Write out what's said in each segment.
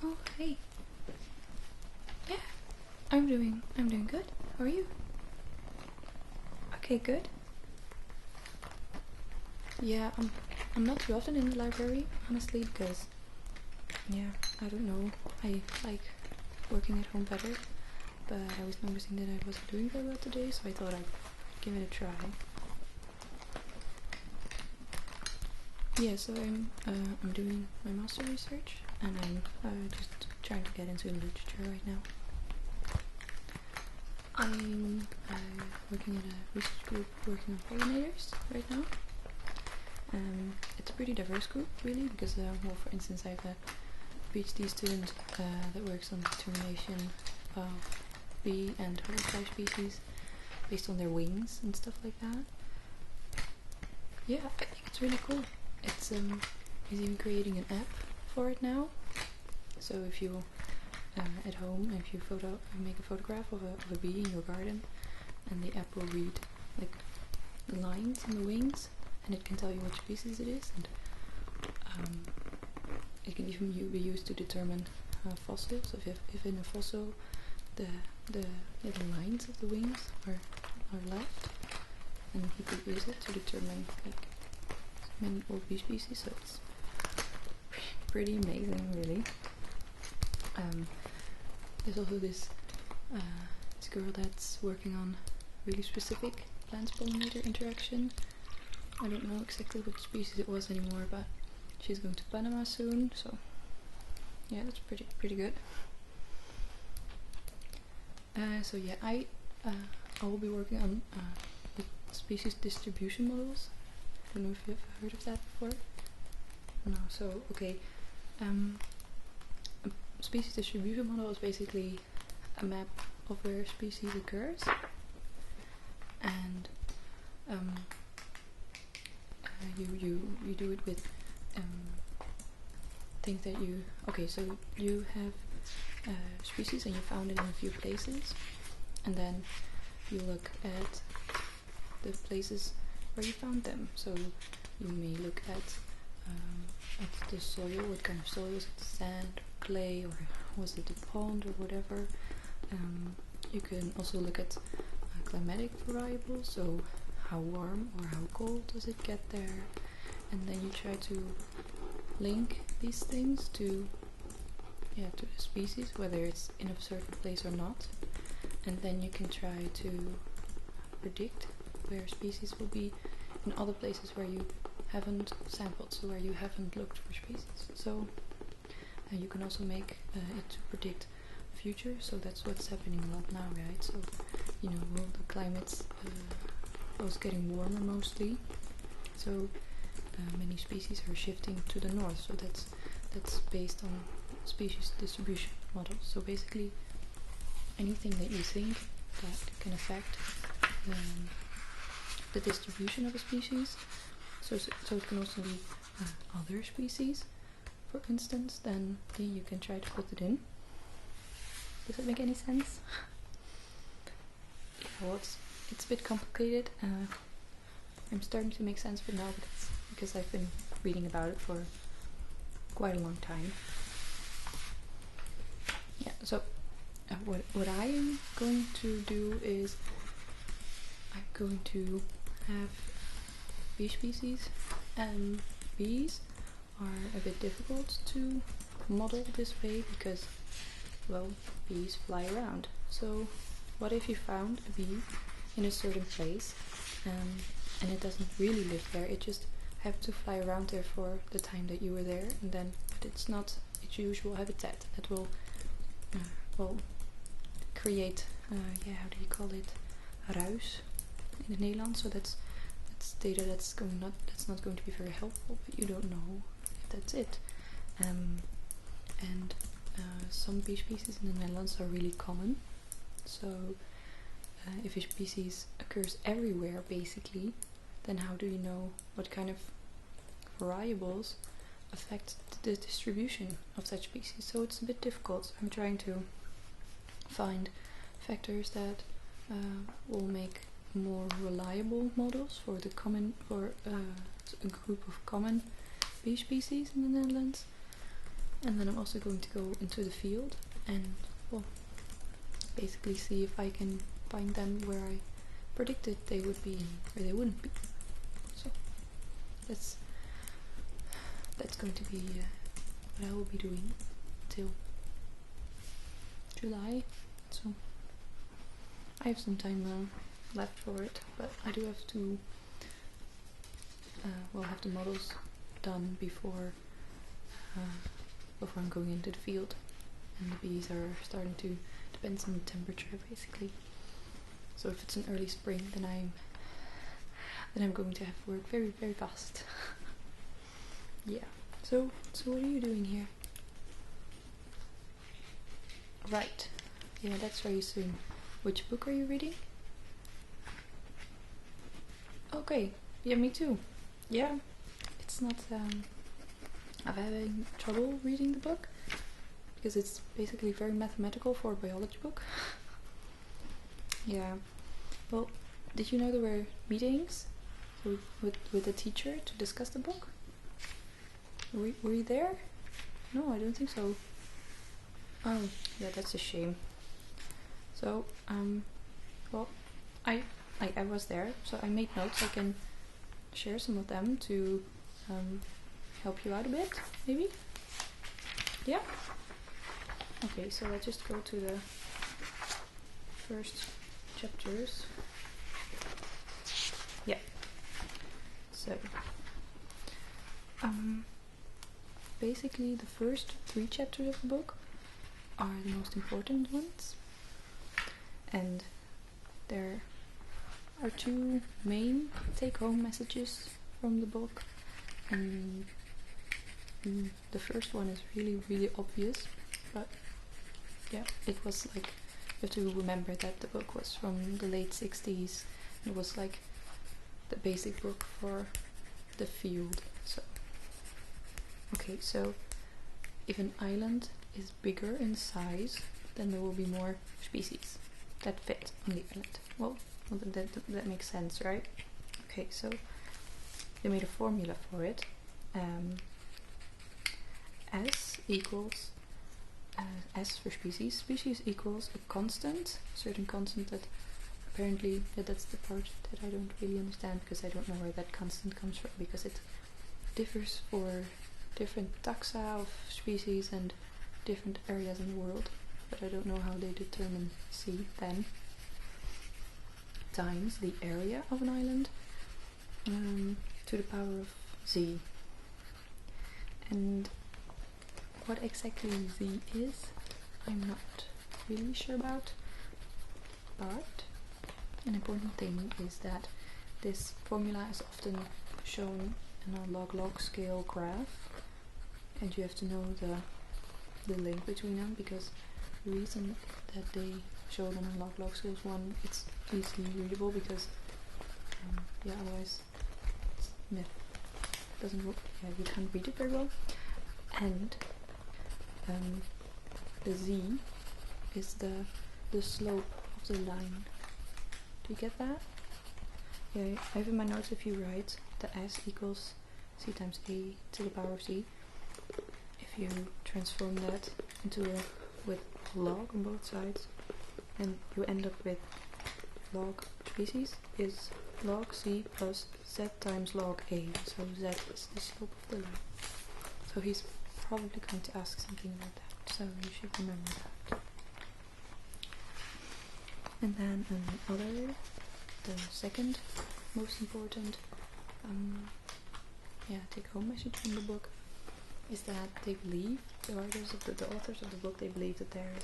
Oh, hey. Yeah, I'm doing good. How are you? Okay, good. Yeah, I'm not too often in the library, honestly, because yeah, I don't know. I like working at home better, but I was noticing that I wasn't doing very well today, so I thought I'd give it a try. Yeah, so I'm doing my master research, and I'm just trying to get into literature right now. I'm working at a research group working on pollinators right now. It's a pretty diverse group, really, because well, for instance, I have a PhD student that works on determination of bee and butterfly species based on their wings and stuff like that. Yeah, I think it's really cool. It's he's even creating an app for it now. So if you at home, if you make a photograph of a bee in your garden, and the app will read like the lines in the wings, and it can tell you which species it is, and it can even be used to determine fossils. If in a fossil the little lines of the wings are left, and he could use it to determine like many old bee species. So it's pretty amazing, really. There's also this girl that's working on really specific plant-pollinator interaction. I don't know exactly which species it was anymore, but she's going to Panama soon, so yeah, that's pretty good. So yeah, I will be working on the species distribution models. I don't know if you've heard of that before. No, so okay. A species distribution model is basically a map of where a species occurs, and you do it with things that you so you have species and you found it in a few places, and then you look at the places where you found them. So you may look at the soil, what kind of soil is it, sand or clay, or was it a pond or whatever. You can also look at climatic variables, so how warm or how cold does it get there, and then you try to link these things to the species, whether it's in a certain place or not, and then you can try to predict where species will be in other places where you haven't sampled, so where you haven't looked for species. So you can also make it to predict future, so that's what's happening a lot now, right? So the climate's was getting warmer mostly, so many species are shifting to the north, so that's based on species distribution models. So basically anything that you think that can affect the distribution of a species, so it can also be other species, for instance, then you can try to put it in. Does that make any sense? Well, it's a bit complicated. I'm starting to make sense of it now because I've been reading about it for quite a long time. Yeah, so what I am going to do is I'm going to have bee species, and bees are a bit difficult to model this way because, well, bees fly around. So what if you found a bee in a certain place and it doesn't really live there, it just happened to fly around there for the time that you were there, and then but it's not its usual habitat. That will create how do you call it, ruis in the Netherlands. So that's data that's not going to be very helpful, but you don't know if that's it. And some bee species in the Netherlands are really common. So if a species occurs everywhere basically, then how do you know what kind of variables affect the distribution of such species? So it's a bit difficult. I'm trying to find factors that will make more reliable models for a group of common bee species in the Netherlands. And then I'm also going to go into the field and, well, basically see if I can find them where I predicted they would be and where they wouldn't be. So that's going to be what I will be doing till July. So I have some time left for it, but I do have to have the models done before I'm going into the field, and the bees are starting to, depends on the temperature basically. So if it's an early spring, then I'm going to have to work very, very fast. Yeah. So what are you doing here? Right. Yeah, that's very soon. Which book are you reading? Okay. Yeah, me too. Yeah. It's not I'm having trouble reading the book because it's basically very mathematical for a biology book. Yeah. Well, did you know there were meetings with the teacher to discuss the book? Were you there? No, I don't think so. Oh, yeah, that's a shame. So, well, I was there, so I made notes. I can share some of them to help you out a bit, maybe? Yeah? Okay, so I'll just go to the first chapters. Yeah. So, basically the first 3 chapters of the book are the most important ones, and there are 2 main take-home messages from the book, and the first one is really, really obvious, but yeah, it was like, you have to remember that the book was from the late 60s. It was like the basic book for the field. So okay, so if an island is bigger in size, then there will be more species that fit on the island. Well, that makes sense, right? Okay, so they made a formula for it. S equals S for species. Species equals a constant, certain constant that apparently, that's the part that I don't really understand, because I don't know where that constant comes from, because it differs for different taxa of species and different areas in the world, but I don't know how they determine C then, times the area of an island to the power of Z. And what exactly Z is, I'm not really sure about, but an important thing is that this formula is often shown in a log-log scale graph, and you have to know the link between them, because the reason that they show them in log-log scale is, one, it's easily readable, because yeah, otherwise it doesn't work. Yeah, you can't read it very well. And the Z is the slope of the line. Do you get that? Yeah, I have in my notes, if you write the S equals C times A to the power of Z, if you transform that into with log on both sides, and you end up with log species is log C plus Z times log A. So Z is the slope of the line. So he's probably going to ask something like that, so you should remember that. And then the second most important take-home message from the book is that they believe, the authors of the book, they believe that there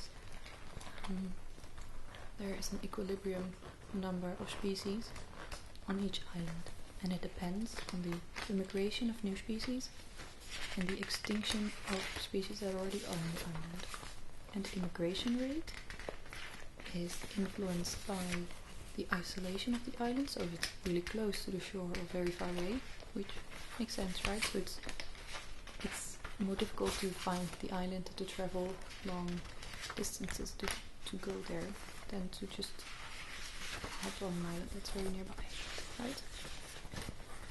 is an equilibrium number of species on each island, and it depends on the immigration of new species and the extinction of species that are already on the island. And the immigration rate is influenced by the isolation of the island, so if it's really close to the shore or very far away, which makes sense, right? So it's more difficult to find the island, to travel long distances to go there than to just have on an island that's very nearby, right?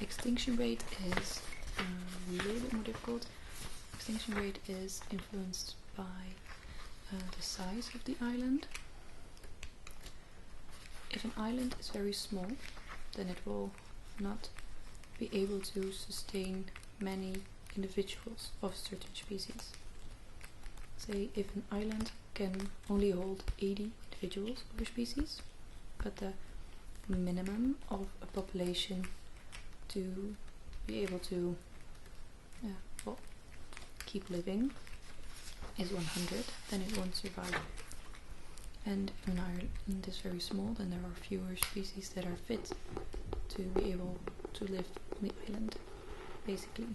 Extinction rate is a little bit more difficult. extinction rate is influenced by the size of the island. If an island is very small, then it will not be able to sustain many individuals of certain species. Say if an island can only hold 80 individuals of a species, but the minimum of a population to be able to keep living is 100, then it won't survive. And if an island is very small, then there are fewer species that are fit to be able to live on the island, basically.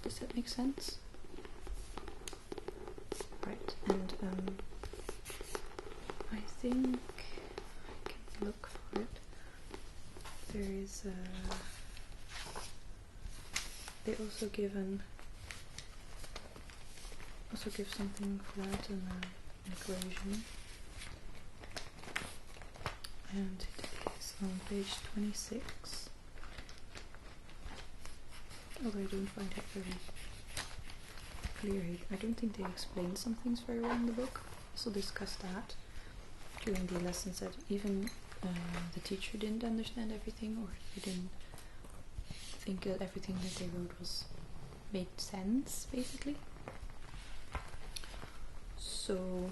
Does that make sense? Right, and I think I can look for it. There is they also give something for that in an equation, and it is on page 26. Although I don't find it very clear. I don't think they explain some things very well in the book. Also discussed that during the lessons, that even the teacher didn't understand everything, or they didn't think that everything that they wrote made sense, basically. So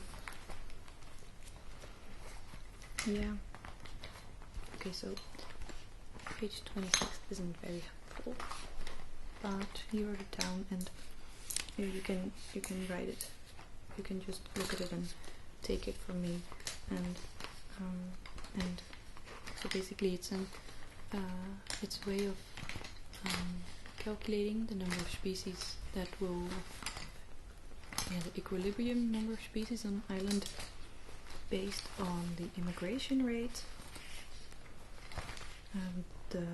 yeah. Okay, so page 26 isn't very helpful, but he wrote it down, and here you can write it. You can just look at it and take it from me, and so basically it's a way of calculating the number of species that will, the equilibrium number of species on an island based on the immigration rate, the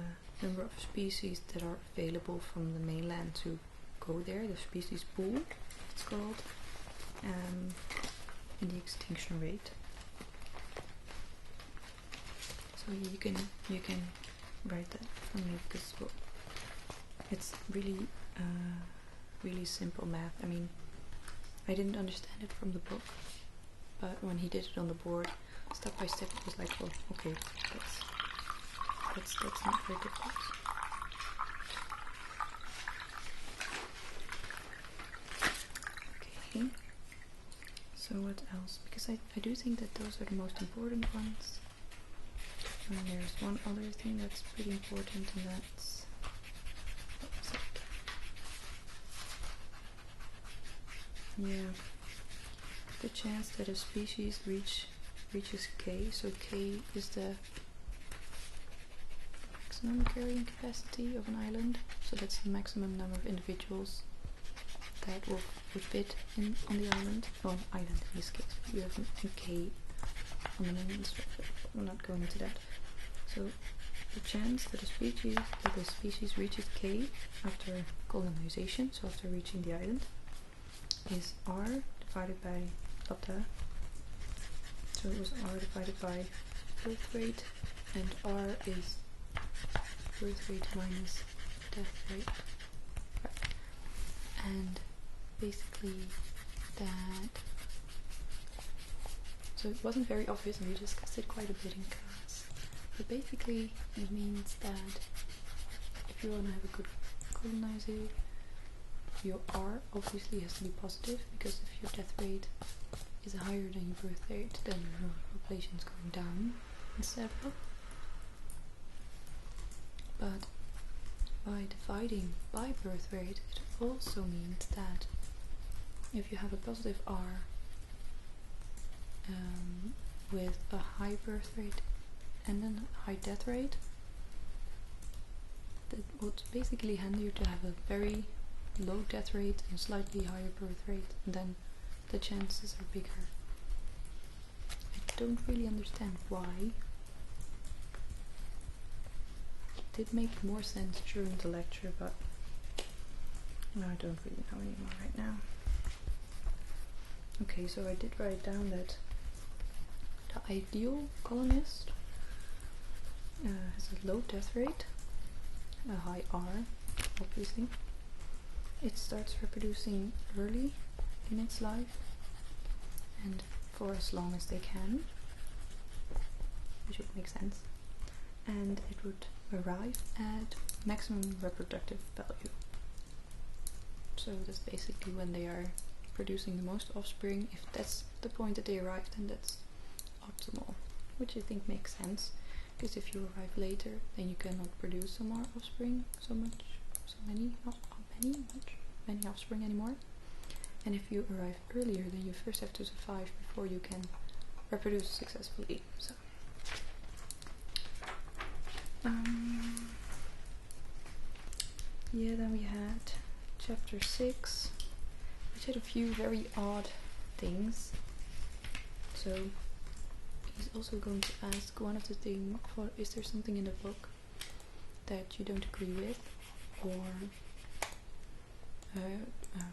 number of species that are available from the mainland to go there, the species pool it's called, and the extinction rate. So you can write that for me, because it's really really simple math. I mean, I didn't understand it from the book, but when he did it on the board, step by step, it was like, oh, okay, that's not very difficult. Okay, so what else? Because I do think that those are the most important ones. And there's one other thing that's pretty important, and that's, what was it? Yeah, the chance that a species reaches K. So K is the maximum carrying capacity of an island. So that's the maximum number of individuals that would fit on the island, or an island in this case. You have a K on the mainland, so we're not going into that. So the chance that a species reaches K after colonization, so after reaching the island, is R divided by Tadaah. So it was R divided by birth rate, and R is birth rate minus death rate. Right. And basically that, so it wasn't very obvious, and we discussed it quite a bit in class, but basically it means that if you want to have a good colonizer, your R obviously has to be positive, because if your death rate is higher than your birth rate, then your population is going down instead of up. But by dividing by birth rate, it also means that if you have a positive R with a high birth rate and then a high death rate, that would basically hand you to have a very low death rate and a slightly higher birth rate, and then the chances are bigger. I don't really understand why. It did make more sense during the lecture, but I don't really know anymore right now. Okay, so I did write down that the ideal colonist has a low death rate, a high R, obviously, it starts reproducing early in its life and for as long as they can, which would make sense, and it would arrive at maximum reproductive value. So that's basically when they are producing the most offspring. If that's the point that they arrive, then that's optimal, which I think makes sense, because if you arrive later, then you cannot produce some more offspring, many offspring anymore. And if you arrive earlier, then you first have to survive before you can reproduce successfully. So yeah, then we had chapter 6, which had a few very odd things. So he's also going to ask one of the things, is there something in the book that you don't agree with, or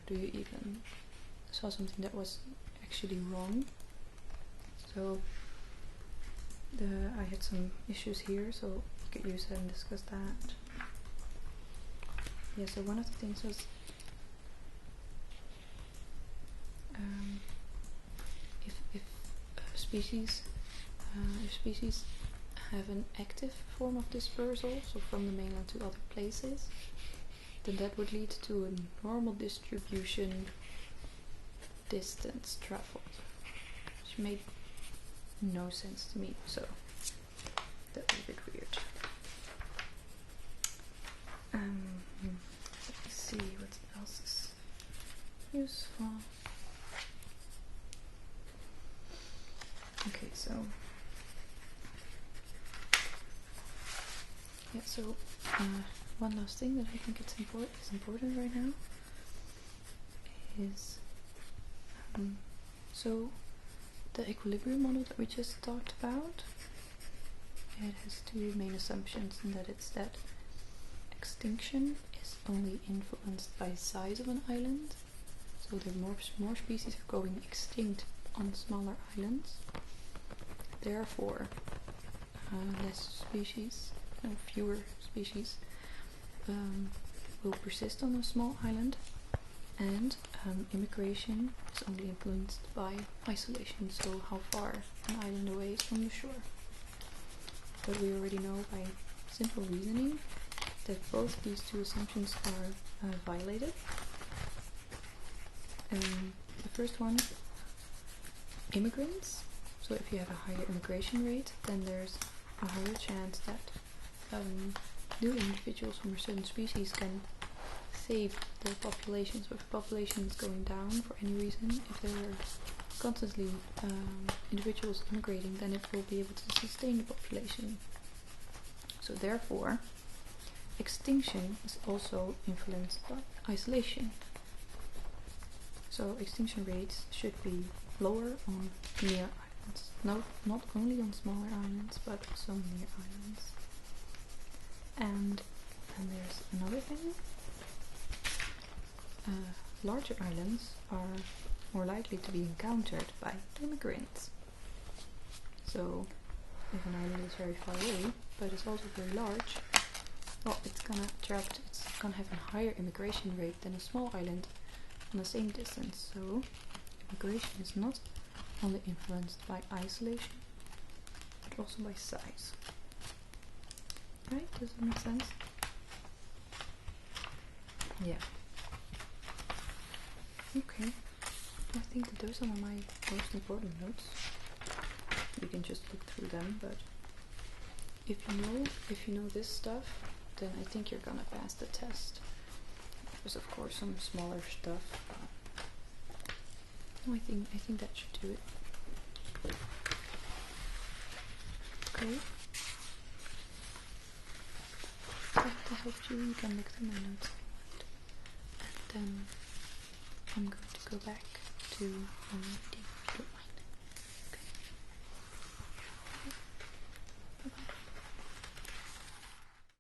do you even saw something that was actually wrong? So I had some issues here, so we could use that and discuss that. Yeah, so one of the things was if species have an active form of dispersal, so from the mainland to other places, then that would lead to a normal distribution distance traveled, which made no sense to me, so that was a bit weird. Let me see what else is useful. Okay, so yeah, so one last thing that I think is important right now is so the equilibrium model that we just talked about, it has two main assumptions, and that it's that extinction is only influenced by the size of an island, so there are more species are going extinct on smaller islands, therefore fewer species will persist on a small island, and immigration is only influenced by isolation, so how far an island away is from the shore. But we already know by simple reasoning that both these two assumptions are violated. The first one, immigrants. So if you have a higher immigration rate, then there's a higher chance that new individuals from a certain species can save their population. So if the population is going down for any reason, if there are constantly individuals immigrating, then it will be able to sustain the population. So therefore, extinction is also influenced by isolation. So extinction rates should be lower on near islands. Not only on smaller islands, but also near islands. And there's another thing. Larger islands are more likely to be encountered by immigrants. So if an island is very far away, but it's also very large, well, it's gonna have a higher immigration rate than a small island on the same distance. So immigration is not only influenced by isolation, but also by size. Right? Does that make sense? Yeah. Okay. I think that those are my most important notes. You can just look through them, but if you know this stuff, then I think you're gonna pass the test. There's of course some smaller stuff. No, I think that should do it. Okay. If that helped you, you can look through my notes. And then I'm going to go back to reading.